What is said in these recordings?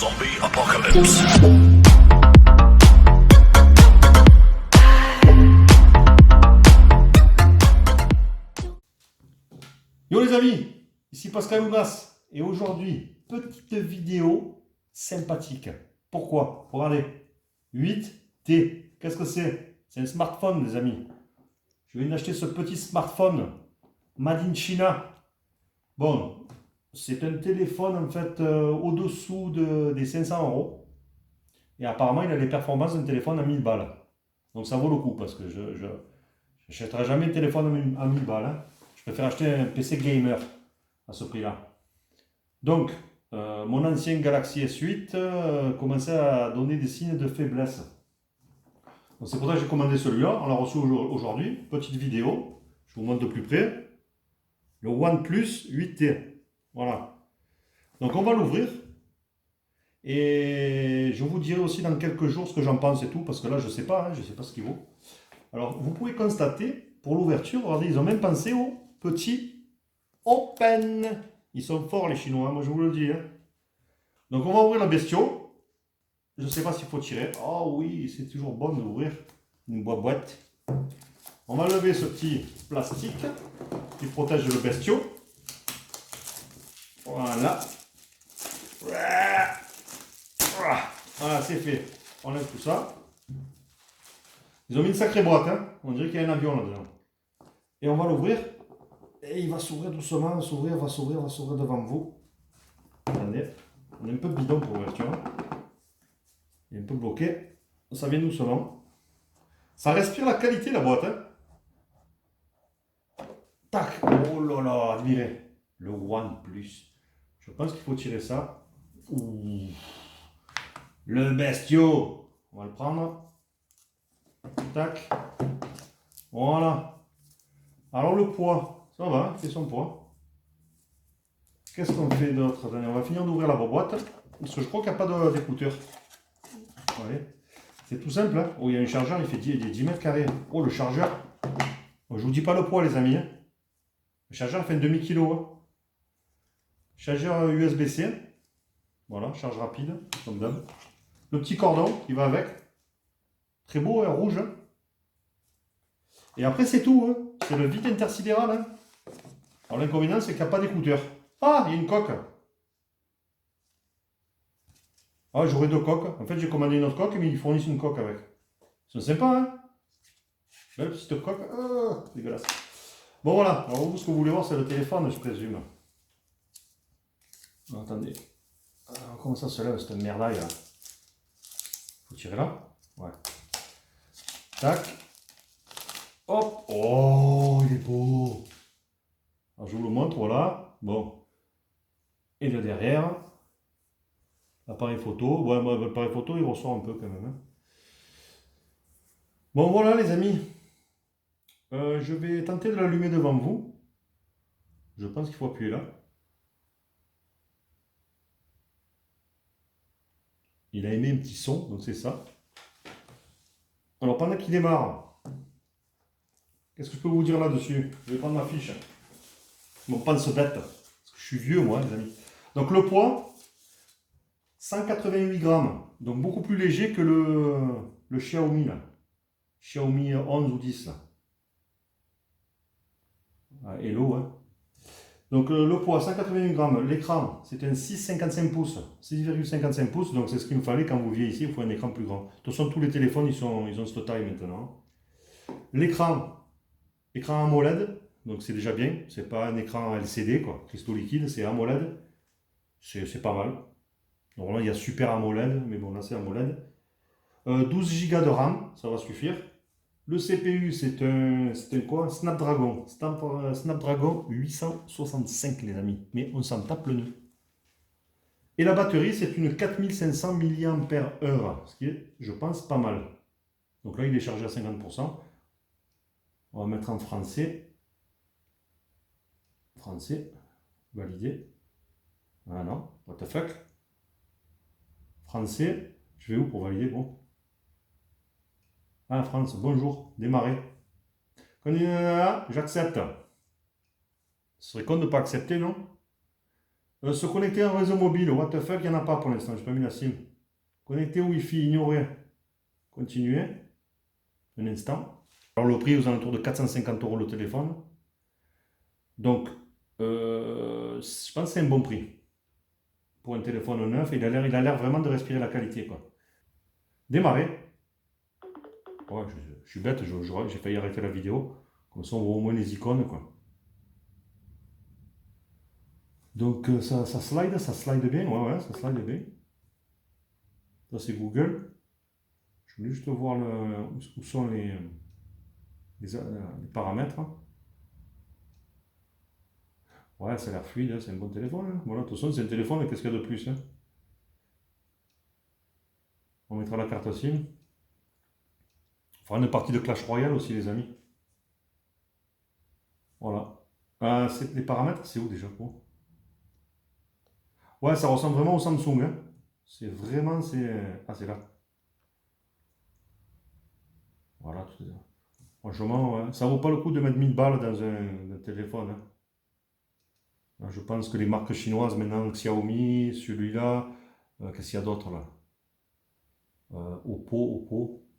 Zombie Apocalypse. Yo les amis, ici Pascal Ounas et aujourd'hui, petite vidéo sympathique. Pourquoi? Regardez, 8T, qu'est-ce que c'est? C'est un smartphone les amis. Je viens d'acheter ce petit smartphone Made in China. Bon, c'est un téléphone en fait au-dessous des 500 euros. Et apparemment il a les performances d'un téléphone à 1000 balles. Donc ça vaut le coup parce que je n'achèterai jamais un téléphone à 1000 balles. Hein. Je préfère acheter un PC gamer à ce prix-là. Donc, mon ancien Galaxy S8 commençait à donner des signes de faiblesse. Donc c'est pour ça que j'ai commandé celui-là. On l'a reçu aujourd'hui. Petite vidéo. Je vous montre de plus près. Le OnePlus 8T. Voilà. Donc on va l'ouvrir. Et je vous dirai aussi dans quelques jours ce que j'en pense et tout. Parce que là, je ne sais pas. Hein, je ne sais pas ce qu'il vaut. Alors, vous pouvez constater, pour l'ouverture, regardez, ils ont même pensé au petit Open. Ils sont forts les Chinois, moi je vous le dis. Hein. Donc on va ouvrir la bestiau. Je ne sais pas s'il faut tirer. Oh oui, c'est toujours bon d'ouvrir une boîte. On va lever ce petit plastique qui protège le bestiau. Voilà. Voilà, c'est fait. On lève tout ça. Ils ont mis une sacrée boîte, hein. On dirait qu'il y a un avion là-dedans. Et on va l'ouvrir. Et il va s'ouvrir doucement, va s'ouvrir devant vous. Attendez, on a un peu de bidon pour l'ouverture. Il est un peu bloqué. Ça vient doucement. Ça respire la qualité la boîte. Hein. Tac. Oh là là, admirez. Le OnePlus. Je pense qu'il faut tirer ça. Ouh. Le bestiau. On va le prendre. Tac. Voilà. Alors le poids. Ça va, il fait son poids. Qu'est-ce qu'on fait d'autre? Attendez, on va finir d'ouvrir la boîte. Parce que je crois qu'il n'y a pas d'écouteur. C'est tout simple. Hein. Oh, il y a un chargeur, il fait 10 mètres carrés. Oh, le chargeur. Oh, je ne vous dis pas le poids, les amis. Hein. Le chargeur fait un demi-kilo. Hein. Chargeur USB-C. Voilà, charge rapide, comme d'hab. Le petit cordon qui va avec. Très beau, hein, rouge. Hein. Et après, c'est tout. Hein. C'est le vide intersidéral. Hein. Alors, l'inconvénient, c'est qu'il n'y a pas d'écouteur. Ah, il y a une coque. Ah, j'aurais deux coques. En fait, j'ai commandé une autre coque, mais ils fournissent une coque avec. C'est sympa, hein? Belle petite coque. Oh, dégueulasse. Bon, voilà. Alors, vous, ce que vous voulez voir, c'est le téléphone, je présume. Oh, attendez. Comment ça se lève, cette merdaille, là? Faut tirer là? Ouais. Tac. Hop. Oh, il est beau. Alors, je vous le montre, voilà. Bon. Et de derrière... L'appareil photo, ouais, l'appareil photo il ressort un peu quand même. Hein. Bon voilà les amis, je vais tenter de l'allumer devant vous. Je pense qu'il faut appuyer là. Il a émis un petit son, donc c'est ça. Alors pendant qu'il démarre, qu'est-ce que je peux vous dire là-dessus? Je vais prendre ma fiche. Mon pense-bête, parce que je suis vieux moi les amis. Donc le poids, 188 grammes, donc beaucoup plus léger que le Xiaomi là. Xiaomi 11 ou 10 là. Ah, Hello hein. Donc le poids 188 grammes, l'écran c'est un 6,55 pouces, 6,55 pouces, donc c'est ce qu'il me fallait quand vous viez ici, il faut un écran plus grand. De toute façon tous les téléphones ils ont cette taille maintenant. L'écran, écran AMOLED, donc c'est déjà bien, c'est pas un écran LCD quoi, cristaux liquides, c'est AMOLED, c'est pas mal. Donc là il y a Super AMOLED, mais bon là c'est AMOLED. 12 Go de RAM, ça va suffire. Le CPU, c'est un quoi? Snapdragon. Snapdragon 865, les amis. Mais on s'en tape le nez. Et la batterie, c'est une 4500 mAh, ce qui est, je pense, pas mal. Donc là, il est chargé à 50%. On va mettre en français. Français. Validé. Ah non, what the fuck? Français. Je vais où pour valider? Bon. Ah, France, bonjour, démarrer. Quand il y en a, j'accepte. Ce serait con de ne pas accepter, non? Se connecter à un réseau mobile, what the fuck, il n'y en a pas pour l'instant, j'ai pas mis la SIM. Connecter au Wi-Fi, ignorer. Continuer. Un instant. Alors le prix est aux alentours de 450 € le téléphone. Donc, je pense que c'est un bon prix. Pour un téléphone neuf, il a l'air vraiment de respirer la qualité, quoi. Démarrer. Ouais, je suis bête, j'ai failli arrêter la vidéo. Comme ça, on voit au moins les icônes, quoi. Donc, ça slide bien. Ouais, ça slide bien. Ça, c'est Google. Je voulais juste voir où sont les paramètres. Ouais, ça a l'air fluide, hein, c'est un bon téléphone, hein. Voilà, de toute façon, c'est un téléphone, qu'est-ce qu'il y a de plus, hein. On mettra la carte SIM. On fera une partie de Clash Royale aussi, les amis. Voilà. Les paramètres, c'est où déjà? Ouais, ça ressemble vraiment au Samsung, hein. C'est vraiment, Ah, c'est là. Voilà, tout ça. Franchement, ouais, ça vaut pas le coup de mettre 1000 balles dans un téléphone, hein. Je pense que les marques chinoises maintenant, Xiaomi, celui-là, qu'est-ce qu'il y a d'autre là? Oppo,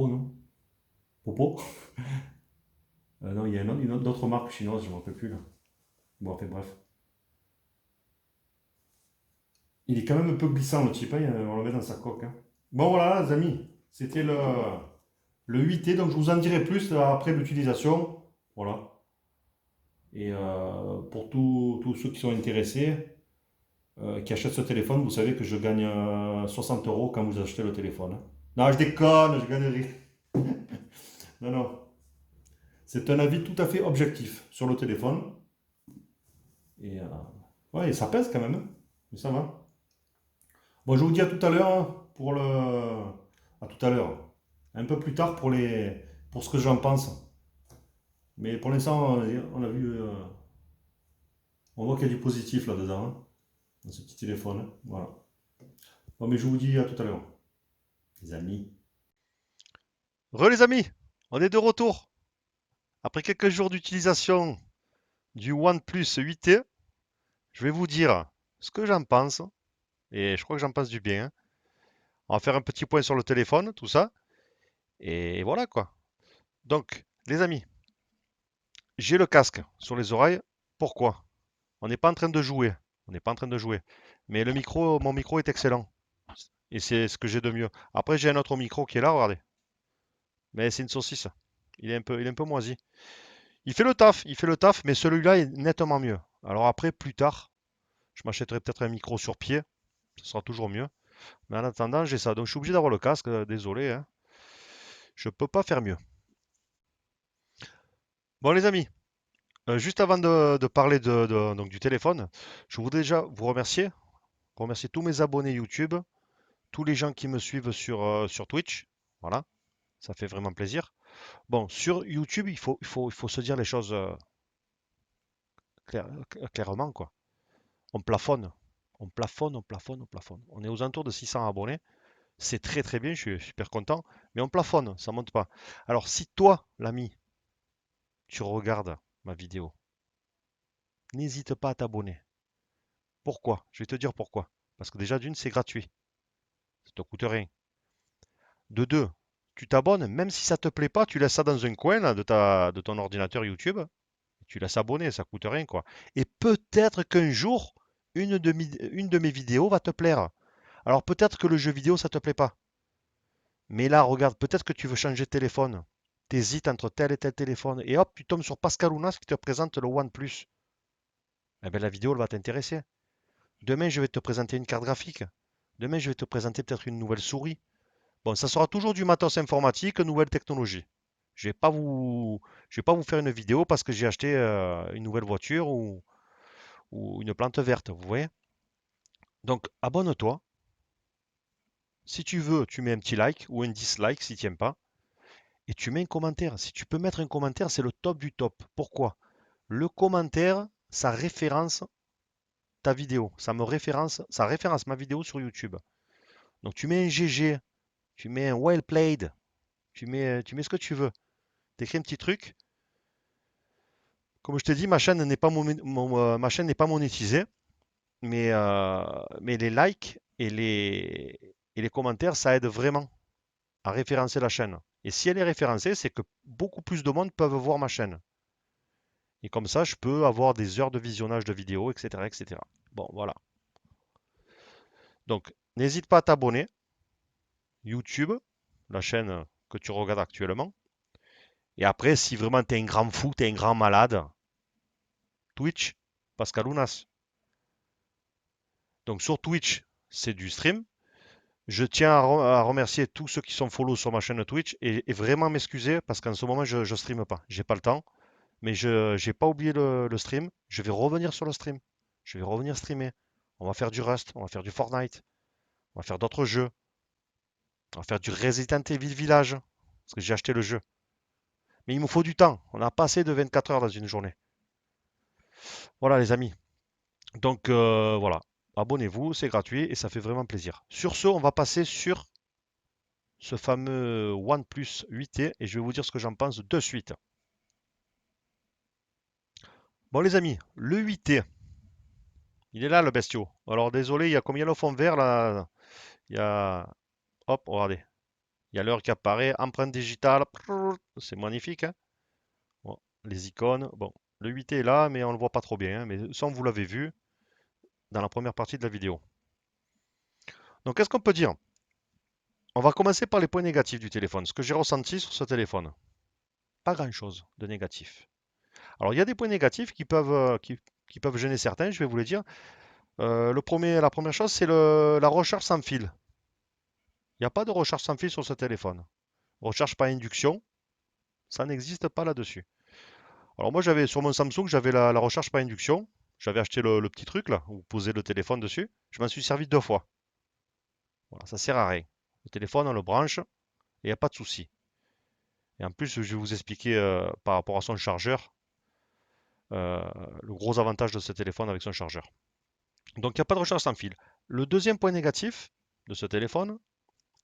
non? Oppo? Non, il y a d'autres marques chinoises, je ne me rappelle plus là. Bon, enfin bref. Il est quand même un peu glissant le chip, hein, on le met dans sa coque, hein. Bon voilà, les amis, c'était le 8T, donc je vous en dirai plus après l'utilisation. Voilà. Et pour tous ceux qui sont intéressés, qui achètent ce téléphone, vous savez que je gagne 60 € quand vous achetez le téléphone, hein. Non, je déconne, je gagne rien. Non, non. C'est un avis tout à fait objectif sur le téléphone. Et ouais, et ça pèse quand même, hein. Mais ça va. Bon, je vous dis à tout à l'heure, hein, à tout à l'heure. Un peu plus tard pour ce que j'en pense. Mais pour l'instant, on a vu, on voit qu'il y a du positif là-dedans, hein, dans ce petit téléphone, hein. Voilà. Bon, mais je vous dis à tout à l'heure, les amis. Les amis, on est de retour. Après quelques jours d'utilisation du OnePlus 8T, je vais vous dire ce que j'en pense. Et je crois que j'en pense du bien, hein. On va faire un petit point sur le téléphone, tout ça. Et voilà quoi. Donc, les amis, j'ai le casque sur les oreilles. Pourquoi? On n'est pas en train de jouer. On n'est pas en train de jouer. Mais mon micro est excellent. Et c'est ce que j'ai de mieux. Après, j'ai un autre micro qui est là, regardez. Mais c'est une saucisse. Il est un peu moisi. Il fait le taf, mais celui-là est nettement mieux. Alors après, plus tard, je m'achèterai peut-être un micro sur pied, ce sera toujours mieux. Mais en attendant, j'ai ça. Donc je suis obligé d'avoir le casque, désolé, hein. Je peux pas faire mieux. Bon les amis, juste avant de parler donc, du téléphone, je voudrais déjà vous remercier tous mes abonnés YouTube, tous les gens qui me suivent sur Twitch. Voilà, ça fait vraiment plaisir. Bon, sur YouTube, il faut se dire les choses clairement, quoi. On plafonne. On plafonne, on plafonne, on plafonne. On est aux alentours de 600 abonnés. C'est très très bien, je suis super content. Mais on plafonne, ça monte pas. Alors si toi, l'ami, tu regardes ma vidéo, n'hésite pas à t'abonner. Pourquoi? Je vais te dire pourquoi. Parce que déjà d'une, c'est gratuit. Ça te coûte rien. De deux, tu t'abonnes, même si ça te plaît pas, tu laisses ça dans un coin là, de ton ordinateur YouTube. Tu laisses abonner, ça coûte rien quoi. Et peut-être qu'un jour, une de mes vidéos va te plaire. Alors peut-être que le jeu vidéo, ça te plaît pas. Mais là, regarde, peut-être que tu veux changer de téléphone. T'hésites entre tel et tel téléphone. Et hop, tu tombes sur Pascal Ounas qui te présente le OnePlus. Eh bien, la vidéo, elle va t'intéresser. Demain, je vais te présenter une carte graphique. Demain, je vais te présenter peut-être une nouvelle souris. Bon, ça sera toujours du matos informatique, nouvelle technologie. Je vais pas vous faire une vidéo parce que j'ai acheté une nouvelle voiture ou une plante verte, vous voyez? Donc, abonne-toi. Si tu veux, tu mets un petit like ou un dislike si tu n'aimes pas. Et tu mets un commentaire. Si tu peux mettre un commentaire, c'est le top du top. Pourquoi? Le commentaire, ça référence ta vidéo. Ça référence ma vidéo sur YouTube. Donc tu mets un GG, tu mets un well played, tu mets ce que tu veux. Tu écris un petit truc. Comme je t'ai dit, ma chaîne n'est pas monétisée. mais les likes et les commentaires, ça aide vraiment à référencer la chaîne. Et si elle est référencée, c'est que beaucoup plus de monde peuvent voir ma chaîne. Et comme ça, je peux avoir des heures de visionnage de vidéos, etc., etc. Bon, voilà. Donc, n'hésite pas à t'abonner. YouTube, la chaîne que tu regardes actuellement. Et après, si vraiment t'es un grand fou, t'es un grand malade, Twitch, Pascal Ounas. Donc sur Twitch, c'est du stream. Je tiens à remercier tous ceux qui sont follow sur ma chaîne Twitch et vraiment m'excuser parce qu'en ce moment, je ne stream pas. J'ai pas le temps. Mais je n'ai pas oublié le stream. Je vais revenir sur le stream. Je vais revenir streamer. On va faire du Rust, on va faire du Fortnite, on va faire d'autres jeux. On va faire du Resident Evil Village. Parce que j'ai acheté le jeu. Mais il me faut du temps. On n'a pas assez de 24 heures dans une journée. Voilà les amis. Donc voilà. Abonnez-vous, c'est gratuit et ça fait vraiment plaisir. Sur ce, on va passer sur ce fameux OnePlus 8T et je vais vous dire ce que j'en pense de suite. Bon les amis, le 8T, il est là le bestiau. Alors désolé, il y a combien de fond vert là? Il y a... Hop, regardez. Il y a l'heure qui apparaît, empreinte digitale, c'est magnifique, hein. Bon, les icônes, bon, le 8T est là, mais on ne le voit pas trop bien, hein, mais ça vous l'avez vu dans la première partie de la vidéo. Donc qu'est-ce qu'on peut dire? On va commencer par les points négatifs du téléphone, ce que j'ai ressenti sur ce téléphone. Pas grand-chose de négatif. Alors il y a des points négatifs qui peuvent gêner certains, je vais vous les dire. La première chose, c'est la recharge sans fil. Il n'y a pas de recharge sans fil sur ce téléphone. Recharge par induction, ça n'existe pas là-dessus. Alors moi j'avais sur mon Samsung, j'avais la recharge par induction. J'avais acheté le petit truc là, où vous posez le téléphone dessus. Je m'en suis servi 2 fois. Voilà, ça sert à rien. Le téléphone, on le branche et il n'y a pas de souci. Et en plus, je vais vous expliquer par rapport à son chargeur, euh, le gros avantage de ce téléphone avec son chargeur. Donc il n'y a pas de recharge sans fil. Le deuxième point négatif de ce téléphone,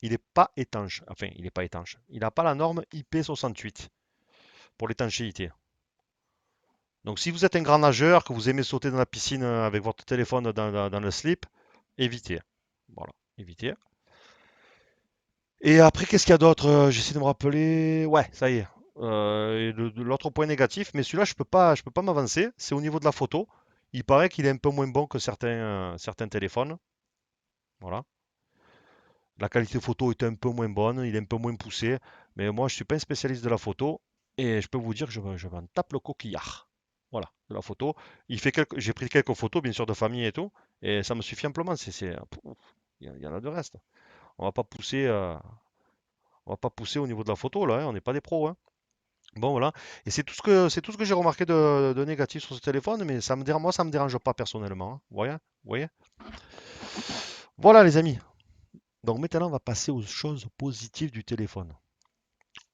il n'est pas étanche. Enfin, il n'est pas étanche. Il n'a pas la norme IP68 pour l'étanchéité. Donc si vous êtes un grand nageur, que vous aimez sauter dans la piscine avec votre téléphone dans le slip, évitez. Voilà, évitez. Et après, qu'est-ce qu'il y a d'autre? J'essaie de me rappeler. Ouais, ça y est. L'autre point négatif, mais celui-là, je peux pas m'avancer. C'est au niveau de la photo. Il paraît qu'il est un peu moins bon que certains téléphones. Voilà. La qualité photo est un peu moins bonne, il est un peu moins poussé. Mais moi, je suis pas un spécialiste de la photo. Et je peux vous dire que je m'en tape le coquillard. Voilà, de la photo. J'ai pris quelques photos, bien sûr, de famille et tout. Et ça me suffit amplement. Il y en a de reste. On va pas pousser, euh, on va pas pousser au niveau de la photo, là, hein. On n'est pas des pros, hein. Bon, voilà. Et c'est tout ce que j'ai remarqué de négatif sur ce téléphone, mais moi, ça me dérange pas personnellement, hein. Vous voyez? Voilà, les amis. Donc maintenant, on va passer aux choses positives du téléphone.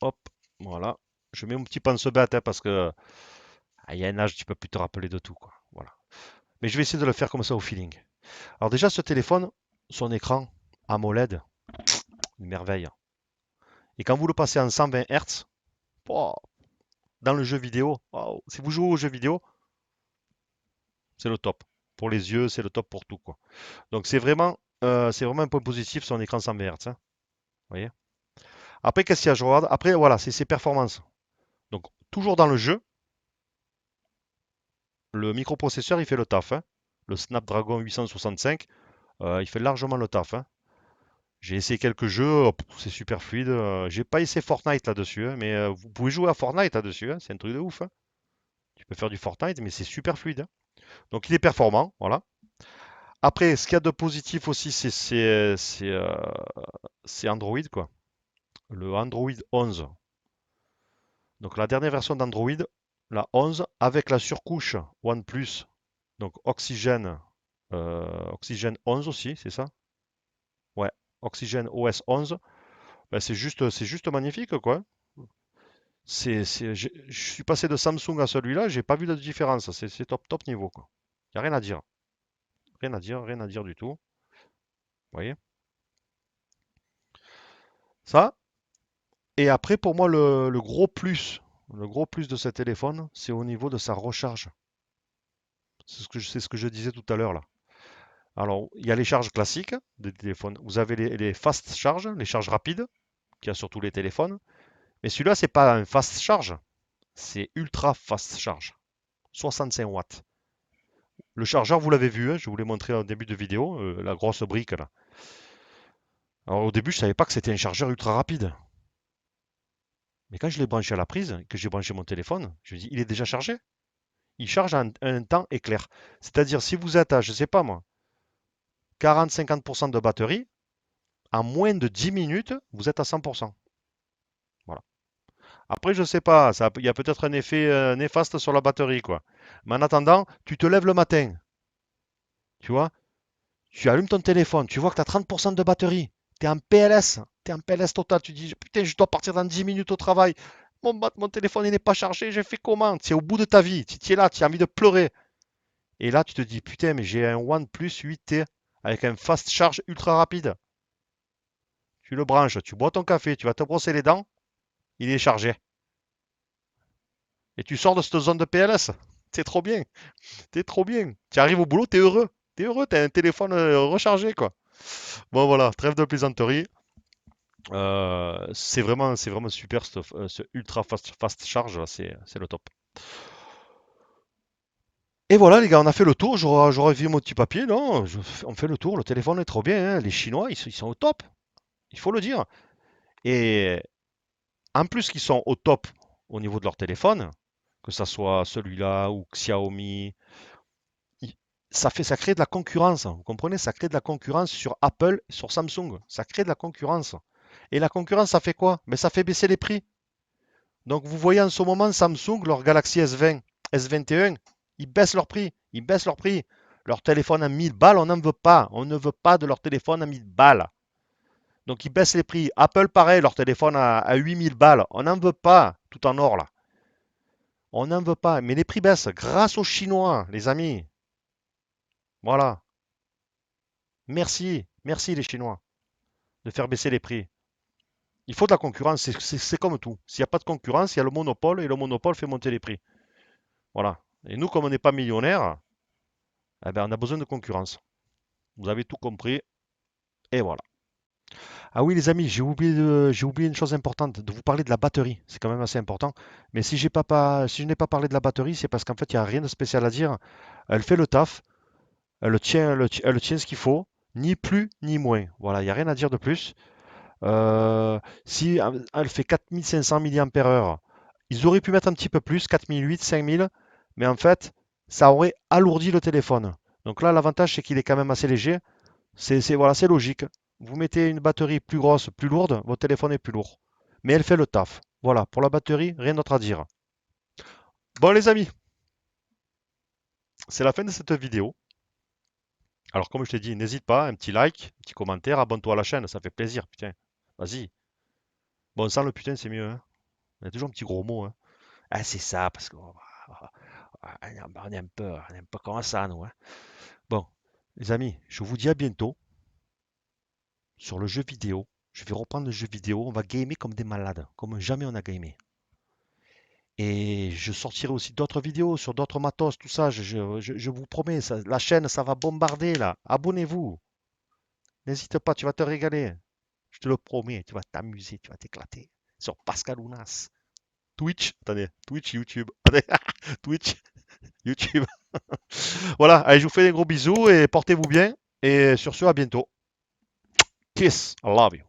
Hop, voilà. Je mets mon petit pense-bête hein, parce que il y a un âge, tu peux plus te rappeler de tout, quoi. Voilà. Mais je vais essayer de le faire comme ça au feeling. Alors déjà, ce téléphone, son écran AMOLED, une merveille. Et quand vous le passez en 120 Hz, dans le jeu vidéo, wow, si vous jouez au jeu vidéo, c'est le top. Pour les yeux, c'est le top pour tout, quoi. Donc c'est vraiment un point positif son écran 120 Hz, hein. Vous voyez? Après, qu'est-ce qu'il y a? Je regarde. Après, voilà, c'est ses performances. Donc, toujours dans le jeu, le microprocesseur, il fait le taf, hein. Le Snapdragon 865, il fait largement le taf, hein. J'ai essayé quelques jeux, c'est super fluide. J'ai pas essayé Fortnite là-dessus, hein, mais vous pouvez jouer à Fortnite là-dessus, hein, c'est un truc de ouf, hein. Tu peux faire du Fortnite, mais c'est super fluide, hein. Donc il est performant, voilà. Après, ce qu'il y a de positif aussi, c'est Android, quoi. Le Android 11. Donc la dernière version d'Android, la 11, avec la surcouche OnePlus, donc Oxygène 11 aussi, c'est ça? Ouais, Oxygène OS 11. Ben, c'est juste magnifique, quoi. Je suis passé de Samsung à celui-là, j'ai pas vu de différence. C'est top, top niveau, quoi. Y a rien à dire. Rien à dire, rien à dire du tout. Vous voyez? Ça. Et après, pour moi, le gros plus de ce téléphone, c'est au niveau de sa recharge. C'est ce que je disais tout à l'heure, là. Alors, il y a les charges classiques des téléphones. Vous avez les fast charge, les charges rapides, qu'il y a sur tous les téléphones. Mais celui-là, c'est pas un fast charge, c'est ultra fast charge. 65 watts. Le chargeur, vous l'avez vu, hein, je vous l'ai montré en début de vidéo, la grosse brique là. Alors au début, je savais pas que c'était un chargeur ultra rapide. Mais quand je l'ai branché à la prise, que j'ai branché mon téléphone, je me dis, il est déjà chargé. Il charge en un temps éclair. C'est-à-dire, si vous êtes à, je sais pas moi, 40-50% de batterie, en moins de 10 minutes, vous êtes à 100%. Voilà. Après, je sais pas, il y a peut-être un effet néfaste sur la batterie, quoi. Mais en attendant, tu te lèves le matin, tu vois, tu allumes ton téléphone, tu vois que tu as 30% de batterie, tu es en PLS, tu es en PLS total, tu dis, putain, je dois partir dans 10 minutes au travail, mon téléphone il n'est pas chargé, j'ai fait comment? C'est au bout de ta vie, tu es là, tu as envie de pleurer. Et là, tu te dis, putain, mais j'ai un OnePlus 8T avec un fast charge ultra rapide. Tu le branches, tu bois ton café, tu vas te brosser les dents, il est chargé. Et tu sors de cette zone de PLS. C'est trop bien. T'es trop bien. Tu arrives au boulot, t'es heureux. T'es heureux, t'as un téléphone rechargé, quoi. Bon, voilà, trêve de plaisanterie. C'est vraiment super ce ultra fast charge, là, c'est le top. Et voilà, les gars, on a fait le tour. J'aurais vu mon petit papier. Non, on fait le tour. Le téléphone est trop bien, hein. Les Chinois, ils sont au top. Il faut le dire. Et en plus qu'ils sont au top au niveau de leur téléphone, que ça soit celui-là ou Xiaomi, il- ça crée de la concurrence. Vous comprenez? Ça crée de la concurrence sur Apple et sur Samsung. Ça crée de la concurrence. Et la concurrence, ça fait quoi? Mais ça fait baisser les prix. Donc vous voyez en ce moment Samsung, leur Galaxy S20, S21, ils baissent leur prix. Ils baissent leur prix. Leur téléphone à 1000 balles, on n'en veut pas. On ne veut pas de leur téléphone à 1000 balles. Donc ils baissent les prix. Apple, pareil, leur téléphone à 8000 balles. On n'en veut pas, tout en or là. On n'en veut pas. Mais les prix baissent grâce aux Chinois, les amis. Voilà. Merci. Merci les Chinois de faire baisser les prix. Il faut de la concurrence. C'est comme tout. S'il n'y a pas de concurrence, il y a le monopole et le monopole fait monter les prix. Voilà. Et nous, comme on n'est pas millionnaires, eh ben, on a besoin de concurrence. Vous avez tout compris. Et voilà. Ah oui, les amis, j'ai oublié une chose importante, de vous parler de la batterie. C'est quand même assez important. Mais si je n'ai pas parlé de la batterie, c'est parce qu'en fait, il n'y a rien de spécial à dire. Elle fait le taf, elle tient ce qu'il faut, ni plus ni moins. Voilà, il n'y a rien à dire de plus. Si elle fait 4500 mAh, ils auraient pu mettre un petit peu plus, 4008, 5000, mais en fait, ça aurait alourdi le téléphone. Donc là, l'avantage, c'est qu'il est quand même assez léger. Voilà, c'est logique. Vous mettez une batterie plus grosse, plus lourde, votre téléphone est plus lourd. Mais elle fait le taf. Voilà, pour la batterie, rien d'autre à dire. Bon, les amis, c'est la fin de cette vidéo. Alors, comme je t'ai dit, n'hésite pas, un petit like, un petit commentaire, abonne-toi à la chaîne, ça fait plaisir, putain. Vas-y. Bon, sans le putain, c'est mieux, hein. Il y a toujours un petit gros mot, hein. Ah, c'est ça, parce qu'on on est un peu comme ça, nous, hein. Bon, les amis, je vous dis à bientôt sur le jeu vidéo. Je vais reprendre le jeu vidéo. On va gamer comme des malades, comme jamais on a gamé. Et je sortirai aussi d'autres vidéos sur d'autres matos, tout ça. Je vous promets, la chaîne, ça va bombarder là. Abonnez-vous. N'hésite pas, tu vas te régaler. Je te le promets, tu vas t'amuser, tu vas t'éclater. Sur Pascal Ounas. Twitch, attendez, Twitch, YouTube. Attendez, Twitch, YouTube. Voilà, allez, je vous fais des gros bisous et portez-vous bien. Et sur ce, à bientôt. Kiss, I love you.